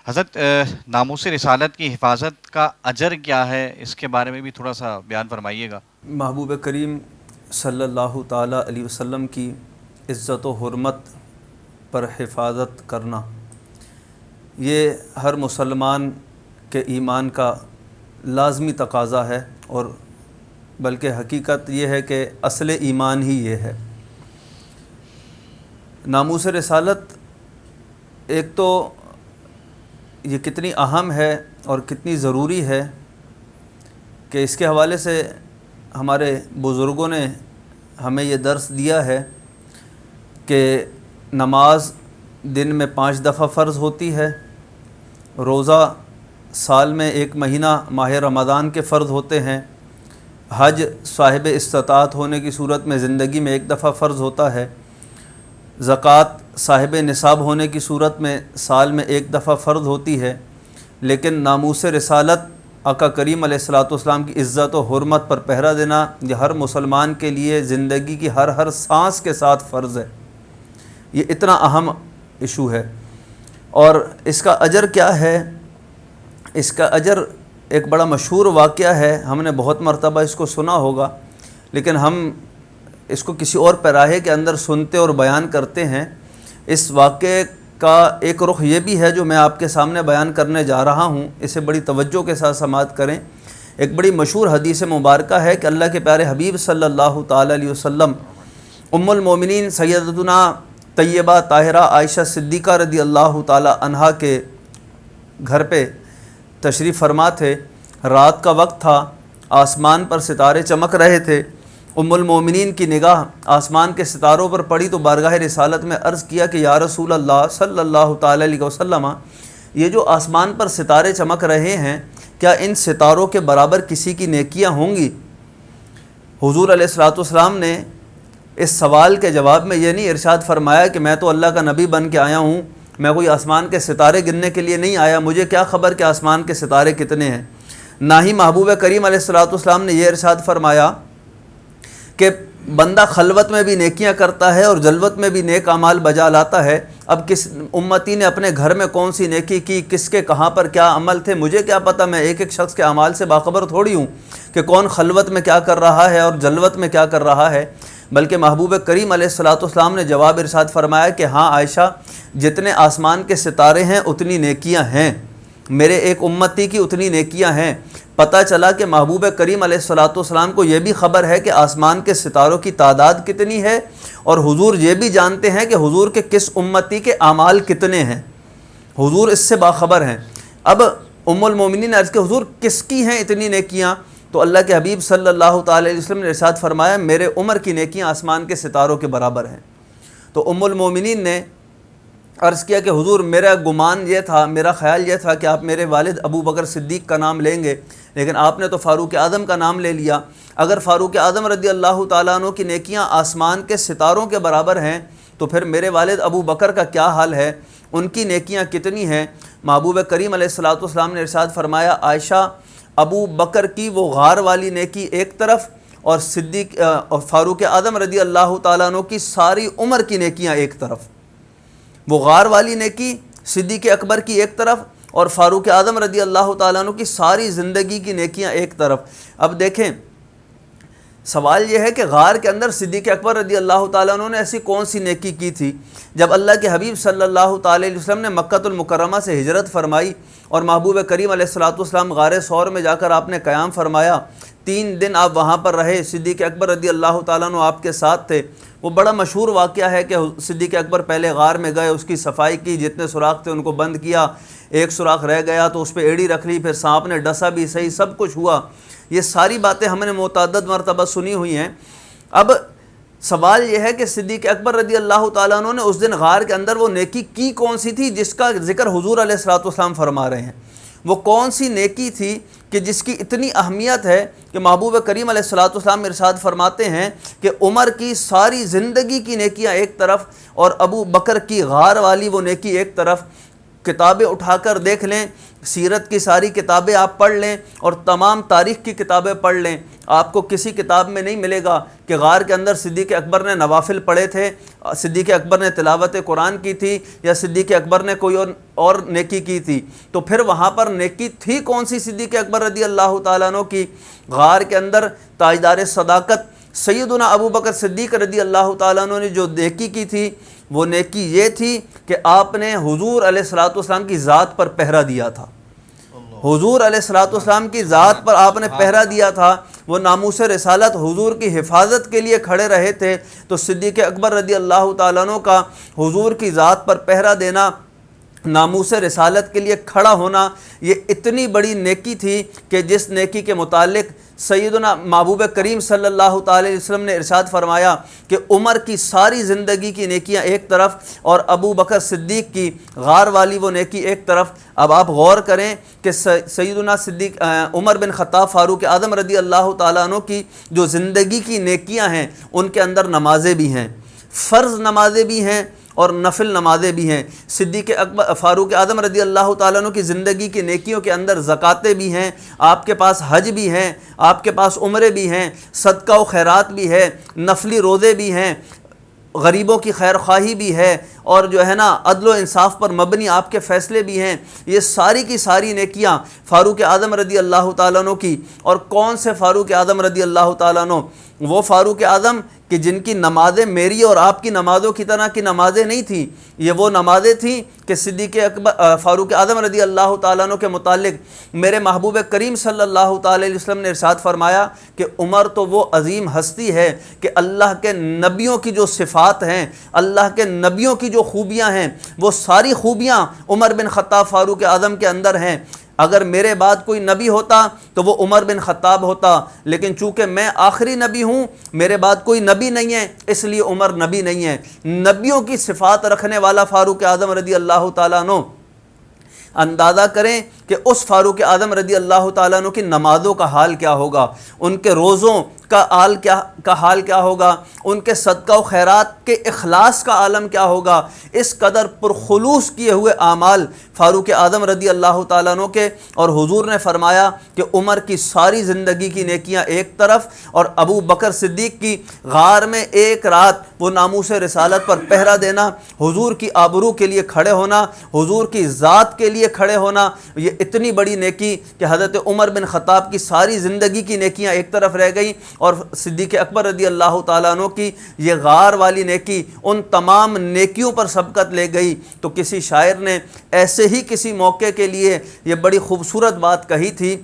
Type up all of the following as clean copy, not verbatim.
حضرت ناموس رسالت کی حفاظت کا اجر کیا ہے، اس کے بارے میں بھی تھوڑا سا بیان فرمائیے گا۔ محبوب کریم صلی اللہ تعالیٰ علیہ وسلم کی عزت و حرمت پر حفاظت کرنا یہ ہر مسلمان کے ایمان کا لازمی تقاضا ہے، اور بلکہ حقیقت یہ ہے کہ اصل ایمان ہی یہ ہے۔ ناموس رسالت ایک تو یہ کتنی اہم ہے اور کتنی ضروری ہے کہ اس کے حوالے سے ہمارے بزرگوں نے ہمیں یہ درس دیا ہے کہ نماز دن میں 5 دفعہ فرض ہوتی ہے، روزہ سال میں 1 مہینہ ماہ رمضان کے فرض ہوتے ہیں، حج صاحب استطاعت ہونے کی صورت میں زندگی میں 1 دفعہ فرض ہوتا ہے، زکوٰۃ صاحب نصاب ہونے کی صورت میں سال میں 1 دفعہ فرض ہوتی ہے۔ لیکن ناموس رسالت آقا کریم علیہ الصلوۃ والسلام کی عزت و حرمت پر پہرا دینا یہ ہر مسلمان کے لیے زندگی کی ہر سانس کے ساتھ فرض ہے۔ یہ اتنا اہم ایشو ہے، اور اس کا اجر کیا ہے؟ اس کا اجر ایک بڑا مشہور واقعہ ہے، ہم نے بہت مرتبہ اس کو سنا ہوگا، لیکن ہم اس کو کسی اور پیراہے کے اندر سنتے اور بیان کرتے ہیں۔ اس واقعے کا ایک رخ یہ بھی ہے جو میں آپ کے سامنے بیان کرنے جا رہا ہوں، اسے بڑی توجہ کے ساتھ سماعت کریں۔ ایک بڑی مشہور حدیث مبارکہ ہے کہ اللہ کے پیارے حبیب صلی اللہ تعالیٰ علیہ وسلم ام المومنین سیدتنا طیبہ طاہرہ عائشہ صدیقہ رضی اللہ تعالیٰ عنہا کے گھر پہ تشریف فرما تھے۔ رات کا وقت تھا، آسمان پر ستارے چمک رہے تھے۔ ام المومنین کی نگاہ آسمان کے ستاروں پر پڑی تو بارگاہ رسالت میں عرض کیا کہ یا رسول اللہ صلی اللہ تعالیٰ علیہ وسلم، یہ جو آسمان پر ستارے چمک رہے ہیں، کیا ان ستاروں کے برابر کسی کی نیکیاں ہوں گی؟ حضور علیہ الصلوۃ والسلام نے اس سوال کے جواب میں یہ نہیں ارشاد فرمایا کہ میں تو اللہ کا نبی بن کے آیا ہوں، میں کوئی آسمان کے ستارے گننے کے لیے نہیں آیا، مجھے کیا خبر کہ آسمان کے ستارے کتنے ہیں۔ نہ ہی محبوب کریم علیہ الصلوۃ والسلام نے یہ ارشاد فرمایا کہ بندہ خلوت میں بھی نیکیاں کرتا ہے اور جلوت میں بھی نیک اعمال بجا لاتا ہے۔ اب کس امتی نے اپنے گھر میں کون سی نیکی کی، کس کے کہاں پر کیا عمل تھے، مجھے کیا پتہ؟ میں ایک شخص کے اعمال سے باخبر تھوڑی ہوں کہ کون خلوت میں کیا کر رہا ہے اور جلوت میں کیا کر رہا ہے۔ بلکہ محبوب کریم علیہ الصلوۃ والسلام نے جواب ارشاد فرمایا کہ ہاں عائشہ، جتنے آسمان کے ستارے ہیں اتنی نیکیاں ہیں، میرے ایک امتی کی اتنی نیکیاں ہیں۔ پتہ چلا کہ محبوب کریم علیہ الصلوۃ والسلام کو یہ بھی خبر ہے کہ آسمان کے ستاروں کی تعداد کتنی ہے، اور حضور یہ بھی جانتے ہیں کہ حضور کے کس امتی کے اعمال کتنے ہیں، حضور اس سے باخبر ہیں۔ اب ام المومنین نے عرض کہ حضور کس کی ہیں اتنی نیکیاں؟ تو اللہ کے حبیب صلی اللہ تعالی علیہ وسلم نے ارشاد فرمایا میرے عمر کی نیکیاں آسمان کے ستاروں کے برابر ہیں۔ تو ام المومنین نے عرض کیا کہ حضور میرا گمان یہ تھا، میرا خیال یہ تھا کہ آپ میرے والد ابو بکر صدیق کا نام لیں گے، لیکن آپ نے تو فاروق اعظم کا نام لے لیا۔ اگر فاروق اعظم رضی اللہ تعالیٰ عنہ کی نیکیاں آسمان کے ستاروں کے برابر ہیں تو پھر میرے والد ابو بکر کا کیا حال ہے، ان کی نیکیاں کتنی ہیں؟ محبوب کریم علیہ الصلوۃ والسلام نے ارشاد فرمایا عائشہ، ابو بکر کی وہ غار والی نیکی ایک طرف، اور صدیق اور فاروق اعظم رضی اللہ تعالیٰ عنہ کی ساری عمر کی نیکیاں ایک طرف۔ وہ غار والی نیکی صدیق اکبر کی ایک طرف، اور فاروق اعظم رضی اللہ تعالیٰ عنہ کی ساری زندگی کی نیکیاں ایک طرف۔ اب دیکھیں، سوال یہ ہے کہ غار کے اندر صدیق اکبر رضی اللہ تعالیٰ عنہ نے ایسی کون سی نیکی کی تھی؟ جب اللہ کے حبیب صلی اللہ تعالیٰ علیہ وسلم نے مکۃ المکرمہ سے ہجرت فرمائی اور محبوب کریم علیہ الصلوۃ والسلام غار ثور میں جا کر آپ نے قیام فرمایا، 3 دن آپ وہاں پر رہے، صدیق اکبر رضی اللہ تعالیٰ عنہ آپ کے ساتھ تھے۔ وہ بڑا مشہور واقعہ ہے کہ صدیق اکبر پہلے غار میں گئے، اس کی صفائی کی، جتنے سوراخ تھے ان کو بند کیا، ایک سوراخ رہ گیا تو اس پہ ایڑی رکھ لی، پھر سانپ نے ڈسا بھی صحیح، سب کچھ ہوا۔ یہ ساری باتیں ہم نے متعدد مرتبہ سنی ہوئی ہیں۔ اب سوال یہ ہے کہ صدیق اکبر رضی اللہ تعالیٰ عنہ نے اس دن غار کے اندر وہ نیکی کی کون سی تھی جس کا ذکر حضور علیہ الصلوۃ والسلام فرما رہے ہیں؟ وہ کون سی نیکی تھی کہ جس کی اتنی اہمیت ہے کہ محبوب کریم علیہ الصلوۃ والسلام ارشاد فرماتے ہیں کہ عمر کی ساری زندگی کی نیکیاں ایک طرف اور ابو بکر کی غار والی وہ نیکی ایک طرف۔ کتابیں اٹھا کر دیکھ لیں سیرت کی ساری کتابیں آپ پڑھ لیں اور تمام تاریخ کی کتابیں پڑھ لیں، آپ کو کسی کتاب میں نہیں ملے گا کہ غار کے اندر صدیق اکبر نے نوافل پڑھے تھے، صدیق اکبر نے تلاوت قرآن کی تھی، یا صدیق اکبر نے کوئی اور نیکی کی تھی۔ تو پھر وہاں پر نیکی تھی کون سی صدیق اکبر رضی اللہ تعالیٰ عنہ کی؟ غار کے اندر تاجدار صداقت سیدنا ابو بکر صدیق رضی اللہ تعالیٰ عنہ نے جو نیکی کی تھی، وہ نیکی یہ تھی کہ آپ نے حضور علیہ الصلوۃ والسلام کی ذات پر پہرا دیا تھا۔ حضور علیہ الصلوۃ والسلام کی ذات پر آپ نے پہرا دیا تھا، وہ ناموس رسالت حضور کی حفاظت کے لیے کھڑے رہے تھے۔ تو صدیق اکبر رضی اللہ تعالیٰ عنہ کا حضور کی ذات پر پہرا دینا، ناموس رسالت کے لیے کھڑا ہونا، یہ اتنی بڑی نیکی تھی کہ جس نیکی کے متعلق سیدنا محبوب کریم صلی اللہ تعالی علیہ وسلم نے ارشاد فرمایا کہ عمر کی ساری زندگی کی نیکیاں ایک طرف اور ابو بکر صدیق کی غار والی وہ نیکی ایک طرف۔ اب آپ غور کریں کہ سیدنا صدیق عمر بن خطاب فاروق اعظم رضی اللہ تعالیٰ عنہ کی جو زندگی کی نیکیاں ہیں، ان کے اندر نمازیں بھی ہیں، فرض نمازیں بھی ہیں اور نفل نمازیں بھی ہیں۔ صدیق اکبر فاروق اعظم رضی اللہ تعالیٰ عنہ کی زندگی کی نیکیوں کے اندر زکاتیں بھی ہیں، آپ کے پاس حج بھی ہیں، آپ کے پاس عمرے بھی ہیں، صدقہ و خیرات بھی ہے، نفلی روزے بھی ہیں، غریبوں کی خیر خواہی بھی ہے، اور جو ہے نا عدل و انصاف پر مبنی آپ کے فیصلے بھی ہیں۔ یہ ساری کی ساری نیکیاں فاروق اعظم رضی اللہ تعالیٰ عنہ کی۔ اور کون سے فاروق اعظم رضی اللہ تعالیٰ عنہ؟ وہ فاروق اعظم کہ جن کی نمازیں میری اور آپ کی نمازوں کی طرح کی نمازیں نہیں تھیں، یہ وہ نمازیں تھیں کہ صدیق اکبر فاروق اعظم رضی اللہ تعالیٰ عنہ کے متعلق میرے محبوب کریم صلی اللہ تعالی علیہ وسلم نے ارشاد فرمایا کہ عمر تو وہ عظیم ہستی ہے کہ اللہ کے نبیوں کی جو صفات ہیں، اللہ کے نبیوں کی جو خوبیاں ہیں، وہ ساری خوبیاں عمر بن خطاب فاروق اعظم کے اندر ہیں۔ اگر میرے بعد کوئی نبی ہوتا تو وہ عمر بن خطاب ہوتا، لیکن چونکہ میں آخری نبی ہوں، میرے بعد کوئی نبی نہیں ہے، اس لیے عمر نبی نہیں ہے۔ نبیوں کی صفات رکھنے والا فاروق اعظم رضی اللہ تعالیٰ عنہ، اندازہ کریں کہ اس فاروق اعظم رضی اللہ تعالیٰ عنہ کی نمازوں کا حال کیا ہوگا، ان کے روزوں کا حال کیا ہوگا، ان کے صدقہ و خیرات کے اخلاص کا عالم کیا ہوگا۔ اس قدر پرخلوص کیے ہوئے اعمال فاروق اعظم رضی اللہ تعالیٰ عنہ کے، اور حضور نے فرمایا کہ عمر کی ساری زندگی کی نیکیاں ایک طرف اور ابو بکر صدیق کی غار میں ایک رات وہ ناموس رسالت پر پہرا دینا، حضور کی آبرو کے لیے کھڑے ہونا، حضور کی ذات کے لیے کھڑے ہونا، یہ اتنی بڑی نیکی کہ حضرت عمر بن خطاب کی ساری زندگی کی نیکیاں ایک طرف رہ گئیں، اور صدیق اکبر رضی اللہ تعالیٰ عنہ کی یہ غار والی نیکی ان تمام نیکیوں پر سبقت لے گئی۔ تو کسی شاعر نے ایسے ہی کسی موقع کے لیے یہ بڑی خوبصورت بات کہی تھی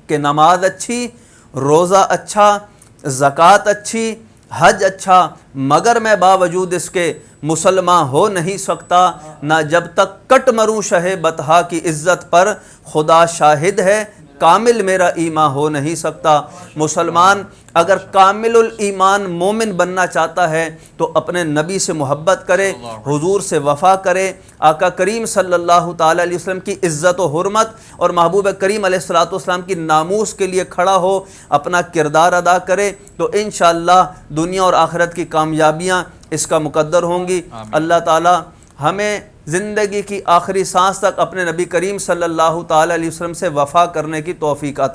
کہ نماز اچھی، روزہ اچھا، زکوٰۃ اچھی، حج اچھا، مگر میں باوجود اس کے مسلمان ہو نہیں سکتا، نہ جب تک کٹ مروں شہ بطحا کی عزت پر، خدا شاہد ہے کامل میرا ایمان ہو نہیں سکتا۔ مسلمان اگر کامل الایمان مومن بننا چاہتا ہے تو اپنے نبی سے محبت کرے، حضور سے وفا کرے، آقا کریم صلی اللہ تعالی علیہ وسلم کی عزت و حرمت اور محبوب کریم علیہ الصلوۃ والسلام کی ناموس کے لیے کھڑا ہو، اپنا کردار ادا کرے، تو انشاءاللہ دنیا اور آخرت کی کامیابیاں اس کا مقدر ہوں گی۔ اللہ تعالی ہمیں زندگی کی آخری سانس تک اپنے نبی کریم صلی اللہ تعالی علیہ وسلم سے وفا کرنے کی توفیق عطا